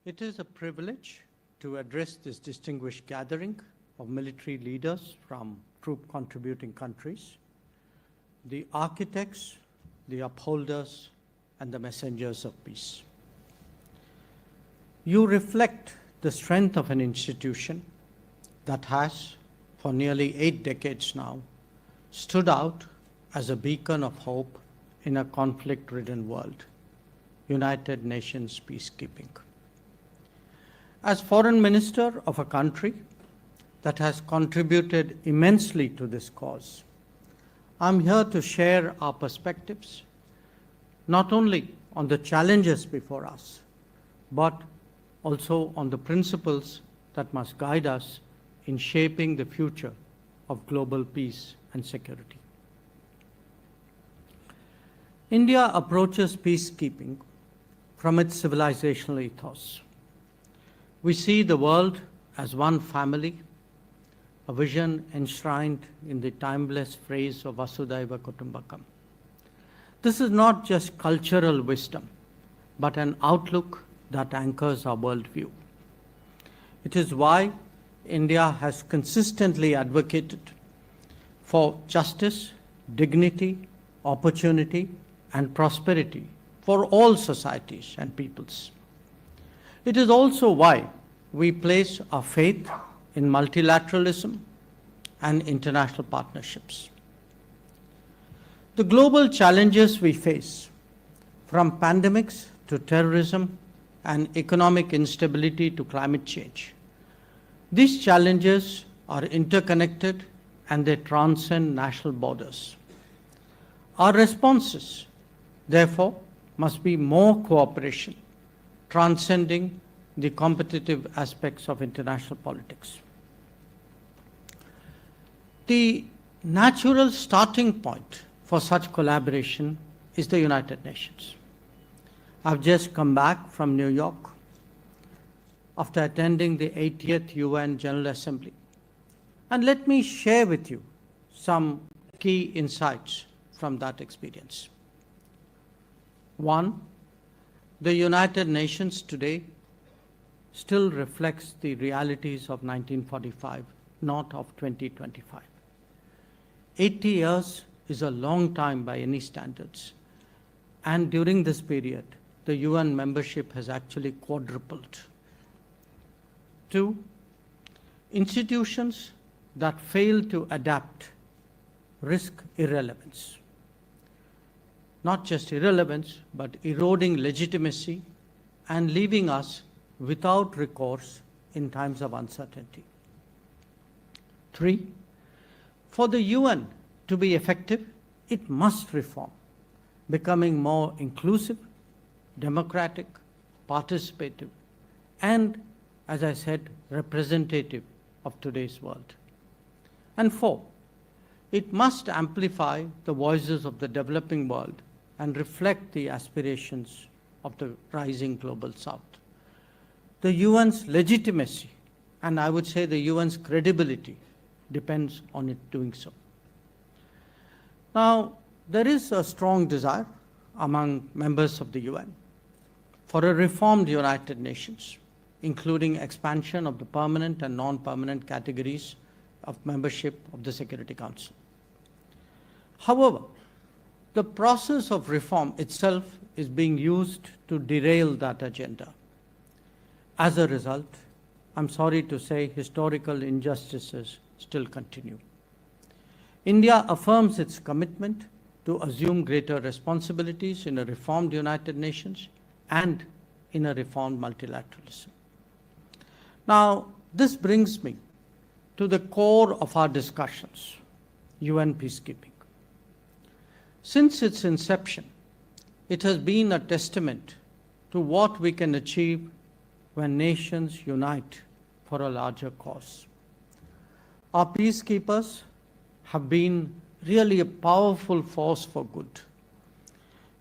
It is a privilege to address this distinguished gathering of military leaders from troop-contributing countries, the architects, the upholders, and the messengers of peace. You reflect the strength of an institution that has, for nearly 8 decades now, stood out as a beacon of hope in a conflict-ridden world, United Nations peacekeeping. As Foreign Minister of a country that has contributed immensely to this cause, I'm here to share our perspectives, not only on the challenges before us, but also on the principles that must guide us in shaping the future of global peace and security. India approaches peacekeeping from its civilizational ethos. We see the world as one family, a vision enshrined in the timeless phrase of Vasudhaiva Kutumbakam. This is not just cultural wisdom, but an outlook that anchors our worldview. It is why India has consistently advocated for justice, dignity, opportunity, and prosperity for all societies and peoples. It is also why we place our faith in multilateralism and international partnerships. The global challenges we face, from pandemics to terrorism and economic instability to climate change, these challenges are interconnected and they transcend national borders. Our responses, therefore, must be more cooperation, transcending the competitive aspects of international politics. The natural starting point for such collaboration is the United Nations. I've just come back from New York after attending the 80th UN General Assembly. And let me share with you some key insights from that experience. One, the United Nations today still reflects the realities of 1945, not of 2025. 80 years is a long time by any standards. And during this period, the UN membership has actually quadrupled. Two, institutions that fail to adapt risk irrelevance. Not just irrelevance, but eroding legitimacy and leaving us without recourse in times of uncertainty. Three, for the UN to be effective, it must reform, becoming more inclusive, democratic, participative, and, as I said, representative of today's world. And four, it must amplify the voices of the developing world and reflect the aspirations of the rising global south. The UN's legitimacy, and I would say the UN's credibility, depends on it doing so. Now, there is a strong desire among members of the UN for a reformed United Nations, including expansion of the permanent and non-permanent categories of membership of the Security Council. However, the process of reform itself is being used to derail that agenda. As a result, I'm sorry to say, historical injustices still continue. India affirms its commitment to assume greater responsibilities in a reformed United Nations and in a reformed multilateralism. Now, this brings me to the core of our discussions, UN peacekeeping. Since its inception, it has been a testament to what we can achieve when nations unite for a larger cause. Our peacekeepers have been really a powerful force for good.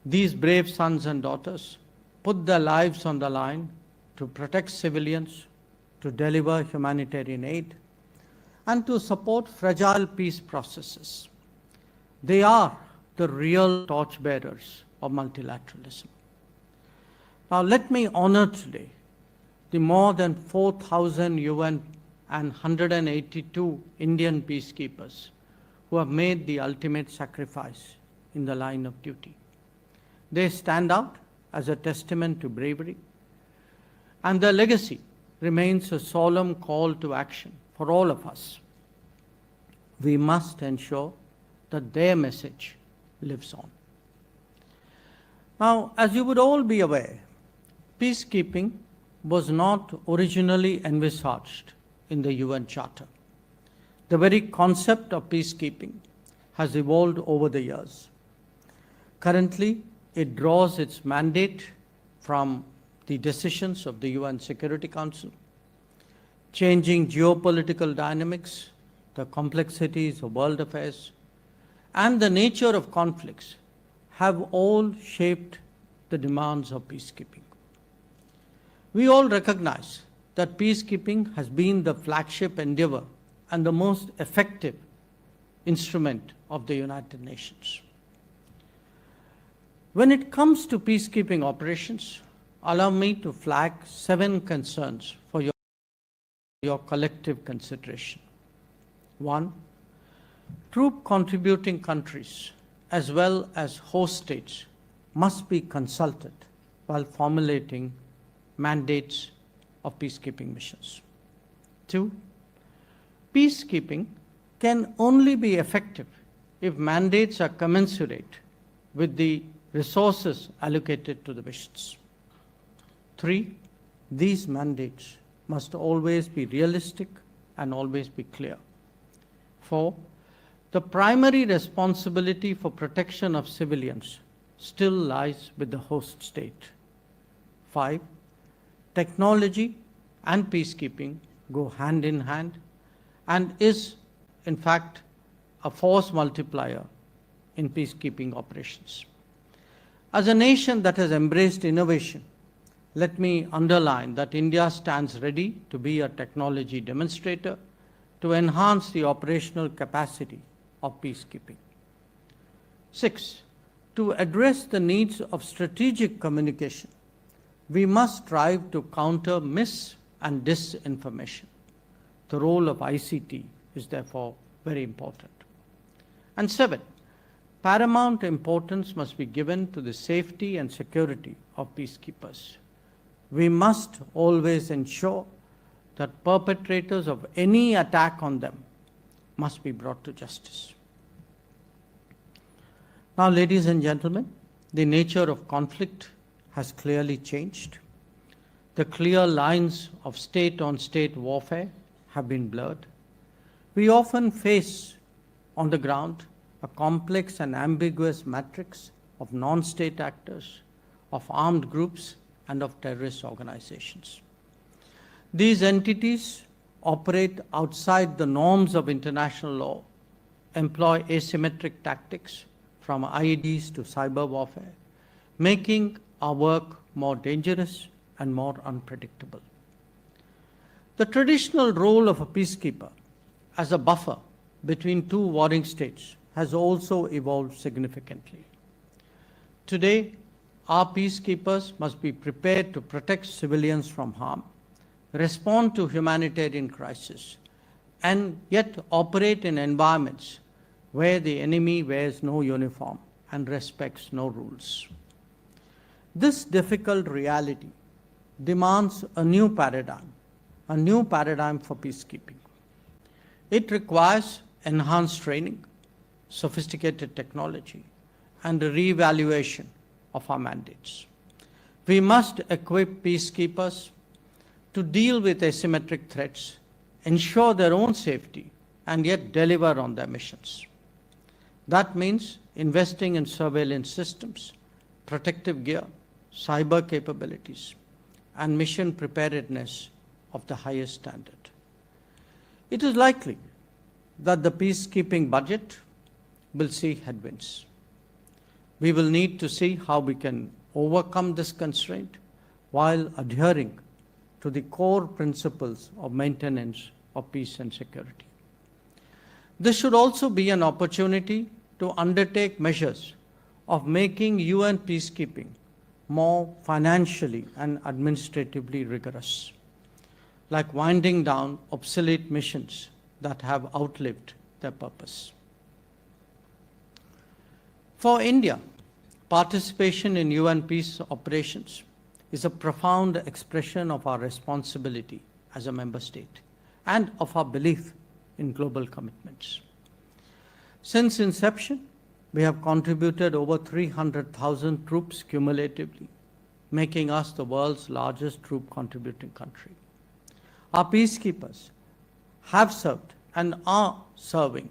These brave sons and daughters put their lives on the line to protect civilians, to deliver humanitarian aid, and to support fragile peace processes. They are the real torchbearers of multilateralism. Now, let me honor today the more than 4,000 UN and 182 Indian peacekeepers who have made the ultimate sacrifice in the line of duty. They stand out as a testament to bravery, and their legacy remains a solemn call to action for all of us. We must ensure that their message lives on. Now, as you would all be aware, peacekeeping was not originally envisaged in the UN Charter. The very concept of peacekeeping has evolved over the years. Currently, it draws its mandate from the decisions of the UN Security Council. Changing geopolitical dynamics, the complexities of world affairs, and the nature of conflicts have all shaped the demands of peacekeeping. We all recognize that peacekeeping has been the flagship endeavor and the most effective instrument of the United Nations. When it comes to peacekeeping operations, allow me to flag 7 concerns for your collective consideration. 1. Troop contributing countries as well as host states must be consulted while formulating mandates of peacekeeping missions. 2. Peacekeeping can only be effective if mandates are commensurate with the resources allocated to the missions. 3. These mandates must always be realistic and always be clear. 4. The primary responsibility for protection of civilians still lies with the host state. 5. Technology and peacekeeping go hand in hand and is, in fact, a force multiplier in peacekeeping operations. As a nation that has embraced innovation, let me underline that India stands ready to be a technology demonstrator to enhance the operational capacity of peacekeeping. 6. To address the needs of strategic communication, we must strive to counter mis- and disinformation. The role of ICT is therefore very important. And 7. Paramount importance must be given to the safety and security of peacekeepers. We must always ensure that perpetrators of any attack on them must be brought to justice. Now, ladies and gentlemen, the nature of conflict has clearly changed. The clear lines of state-on-state warfare have been blurred. We often face on the ground a complex and ambiguous matrix of non-state actors, of armed groups, and of terrorist organizations. These entities operate outside the norms of international law, employ asymmetric tactics from IEDs to cyber warfare, making our work more dangerous and more unpredictable. The traditional role of a peacekeeper as a buffer between two warring states has also evolved significantly. Today, our peacekeepers must be prepared to protect civilians from harm, respond to humanitarian crises, and yet operate in environments where the enemy wears no uniform and respects no rules. This difficult reality demands a new paradigm for peacekeeping. It requires enhanced training, sophisticated technology, and a reevaluation of our mandates. We must equip peacekeepers to deal with asymmetric threats, ensure their own safety, and yet deliver on their missions. That means investing in surveillance systems, protective gear, cyber capabilities, and mission preparedness of the highest standard. It is likely that the peacekeeping budget will see headwinds. We will need to see how we can overcome this constraint while adhering to the core principles of maintenance of peace and security. This should also be an opportunity to undertake measures of making UN peacekeeping more financially and administratively rigorous. like winding down obsolete missions that have outlived their purpose. For India, participation in UN peace operations is a profound expression of our responsibility as a member state and of our belief in global commitments. Since inception, we have contributed over 300,000 troops cumulatively, making us the world's largest troop contributing country. Our peacekeepers have served and are serving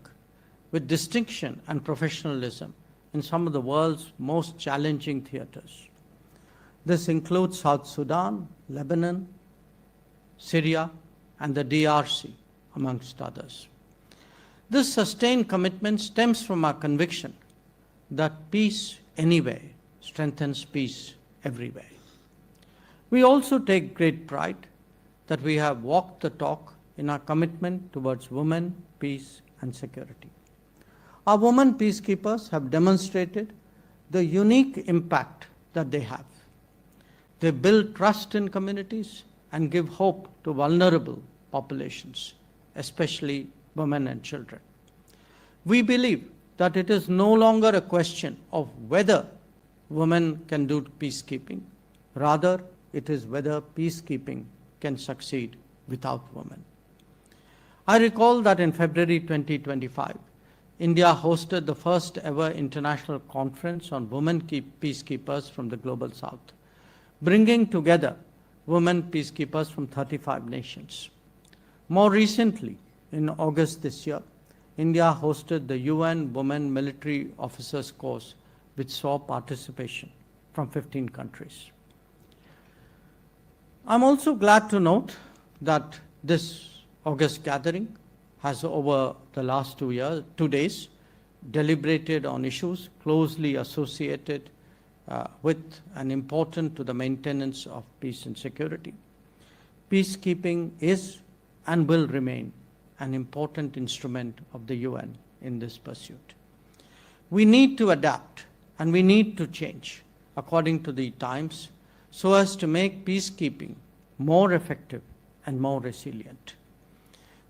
with distinction and professionalism in some of the world's most challenging theaters. This includes South Sudan, Lebanon, Syria, and the DRC, amongst others. This sustained commitment stems from our conviction that peace anywhere strengthens peace everywhere. We also take great pride that we have walked the talk in our commitment towards women, peace, and security. Our women peacekeepers have demonstrated the unique impact that they have. They build trust in communities and give hope to vulnerable populations, especially women and children. We believe that it is no longer a question of whether women can do peacekeeping. Rather, it is whether peacekeeping can succeed without women. I recall that in February 2025, India hosted the first ever international conference on women peacekeepers from the Global South, bringing together women peacekeepers from 35 nations. More recently, in August this year, India hosted the UN Women Military Officers Course, which saw participation from 15 countries. I'm also glad to note that this August gathering has, over the last 2 days, deliberated on issues closely associated with and important to the maintenance of peace and security. Peacekeeping is and will remain an important instrument of the UN in this pursuit. We need to adapt and we need to change according to the times so as to make peacekeeping more effective and more resilient.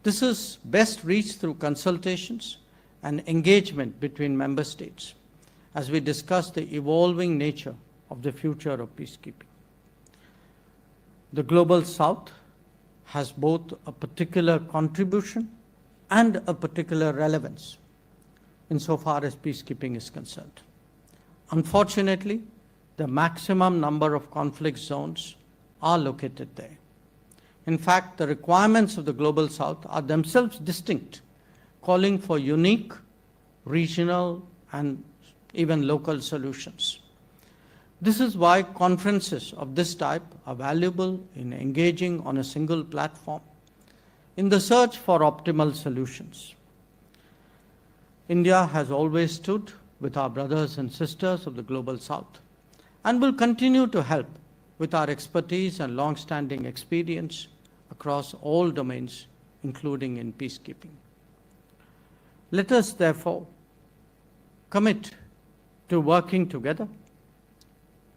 This is best reached through consultations and engagement between member states as we discuss the evolving nature of the future of peacekeeping. The Global South has both a particular contribution and a particular relevance insofar as peacekeeping is concerned. Unfortunately, the maximum number of conflict zones are located there. In fact, the requirements of the Global South are themselves distinct, calling for unique, regional, and even local solutions. This is why conferences of this type are valuable in engaging on a single platform in the search for optimal solutions. India has always stood with our brothers and sisters of the Global South and will continue to help with our expertise and long-standing experience across all domains, including in peacekeeping. Let us therefore commit to working together,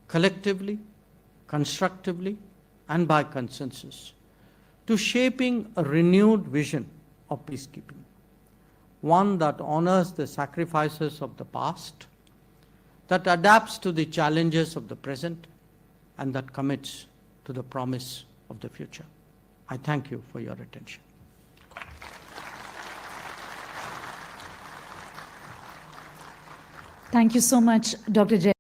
collectively, constructively, and by consensus, to shaping a renewed vision of peacekeeping, one that honors the sacrifices of the past, that adapts to the challenges of the present, and that commits to the promise of the future. I thank you for your attention. Thank you so much, Dr. Jaishankar.